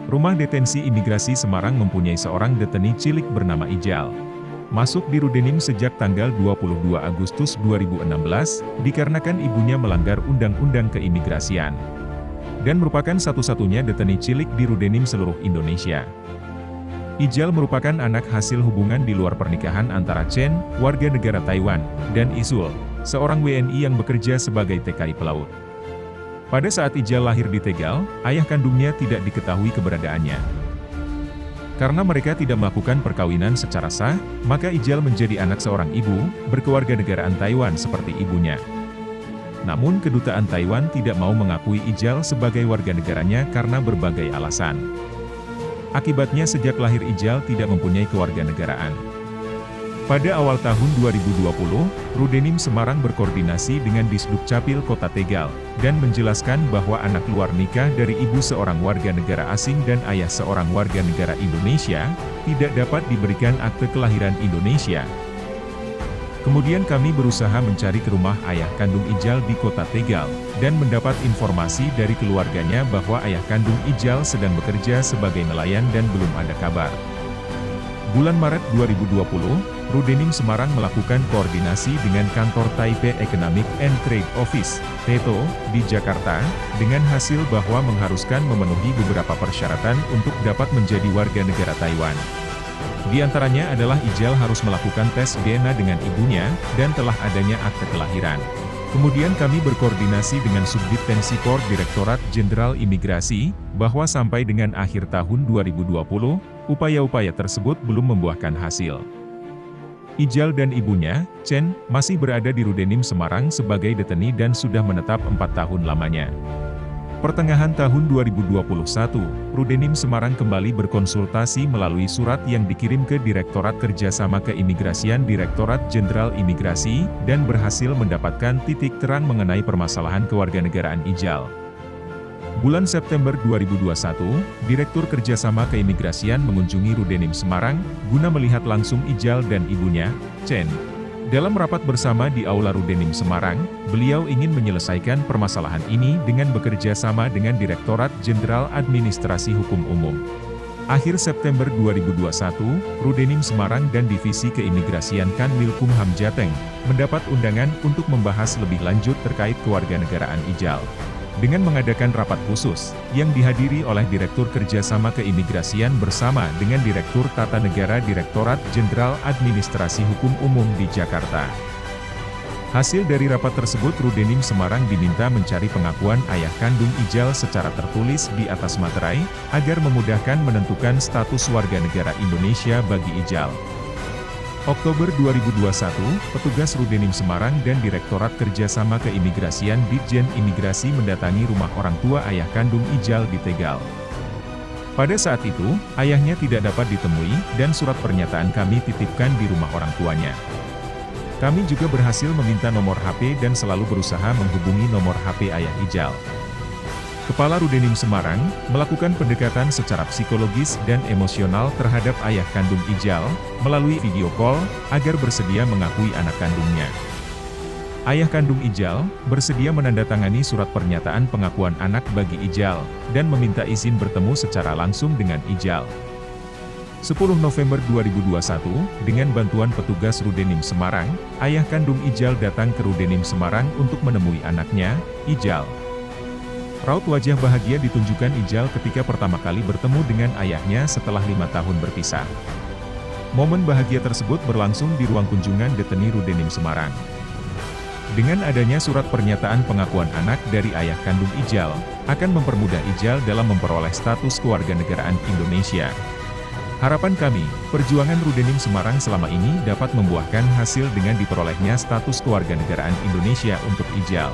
Rumah detensi imigrasi Semarang mempunyai seorang deteni cilik bernama Ijal. Masuk di Rudenim sejak tanggal 22 Agustus 2016, dikarenakan ibunya melanggar Undang-Undang Keimigrasian. Dan merupakan satu-satunya deteni cilik di Rudenim seluruh Indonesia. Ijal merupakan anak hasil hubungan di luar pernikahan antara Chen, warga negara Taiwan, dan Isul, seorang WNI yang bekerja sebagai TKI pelaut. Pada saat Ijal lahir di Tegal, ayah kandungnya tidak diketahui keberadaannya. Karena mereka tidak melakukan perkawinan secara sah, maka Ijal menjadi anak seorang ibu, berkewarganegaraan Taiwan seperti ibunya. Namun kedutaan Taiwan tidak mau mengakui Ijal sebagai warga negaranya karena berbagai alasan. Akibatnya sejak lahir Ijal tidak mempunyai kewarganegaraan. Pada awal tahun 2020, Rudenim Semarang berkoordinasi dengan Disdukcapil Kota Tegal, dan menjelaskan bahwa anak luar nikah dari ibu seorang warga negara asing dan ayah seorang warga negara Indonesia, tidak dapat diberikan akte kelahiran Indonesia. Kemudian kami berusaha mencari ke rumah ayah kandung Ijal di Kota Tegal, dan mendapat informasi dari keluarganya bahwa ayah kandung Ijal sedang bekerja sebagai nelayan dan belum ada kabar. Bulan Maret 2020, Rudenim Semarang melakukan koordinasi dengan kantor Taipei Economic and Trade Office, TETO, di Jakarta, dengan hasil bahwa mengharuskan memenuhi beberapa persyaratan untuk dapat menjadi warga negara Taiwan. Di antaranya adalah Ijal harus melakukan tes DNA dengan ibunya, dan telah adanya akte kelahiran. Kemudian kami berkoordinasi dengan Subdit Tensipor Direktorat Jenderal Imigrasi, bahwa sampai dengan akhir tahun 2020, upaya-upaya tersebut belum membuahkan hasil. Ijal dan ibunya, Chen, masih berada di Rudenim Semarang sebagai deteni dan sudah menetap 4 tahun lamanya. Pertengahan tahun 2021, Rudenim Semarang kembali berkonsultasi melalui surat yang dikirim ke Direktorat Kerjasama Keimigrasian Direktorat Jenderal Imigrasi, dan berhasil mendapatkan titik terang mengenai permasalahan kewarganegaraan Ijal. Bulan September 2021, Direktur Kerjasama Keimigrasian mengunjungi Rudenim Semarang, guna melihat langsung Ijal dan ibunya, Chen. Dalam rapat bersama di Aula Rudenim Semarang, beliau ingin menyelesaikan permasalahan ini dengan bekerja sama dengan Direktorat Jenderal Administrasi Hukum Umum. Akhir September 2021, Rudenim Semarang dan Divisi Keimigrasian Kanwilkumham Jateng, mendapat undangan untuk membahas lebih lanjut terkait kewarganegaraan Ijal. Dengan mengadakan rapat khusus, yang dihadiri oleh Direktur Kerjasama Keimigrasian bersama dengan Direktur Tata Negara Direktorat Jenderal Administrasi Hukum Umum di Jakarta. Hasil dari rapat tersebut, Rudenim Semarang diminta mencari pengakuan ayah kandung Ijal secara tertulis di atas materai, agar memudahkan menentukan status warga negara Indonesia bagi Ijal. Oktober 2021, petugas Rudenim Semarang dan Direktorat Kerjasama Keimigrasian Ditjen Imigrasi mendatangi rumah orang tua ayah kandung Ijal di Tegal. Pada saat itu, ayahnya tidak dapat ditemui, dan surat pernyataan kami titipkan di rumah orang tuanya. Kami juga berhasil meminta nomor HP dan selalu berusaha menghubungi nomor HP ayah Ijal. Kepala Rudenim Semarang melakukan pendekatan secara psikologis dan emosional terhadap ayah kandung Ijal melalui video call agar bersedia mengakui anak kandungnya. Ayah kandung Ijal bersedia menandatangani surat pernyataan pengakuan anak bagi Ijal dan meminta izin bertemu secara langsung dengan Ijal. 10 November 2021, dengan bantuan petugas Rudenim Semarang, ayah kandung Ijal datang ke Rudenim Semarang untuk menemui anaknya, Ijal. Raut wajah bahagia ditunjukkan Ijal ketika pertama kali bertemu dengan ayahnya setelah 5 tahun berpisah. Momen bahagia tersebut berlangsung di ruang kunjungan deteni Rudenim Semarang. Dengan adanya surat pernyataan pengakuan anak dari ayah kandung Ijal, akan mempermudah Ijal dalam memperoleh status kewarganegaraan Indonesia. Harapan kami, perjuangan Rudenim Semarang selama ini dapat membuahkan hasil dengan diperolehnya status kewarganegaraan Indonesia untuk Ijal.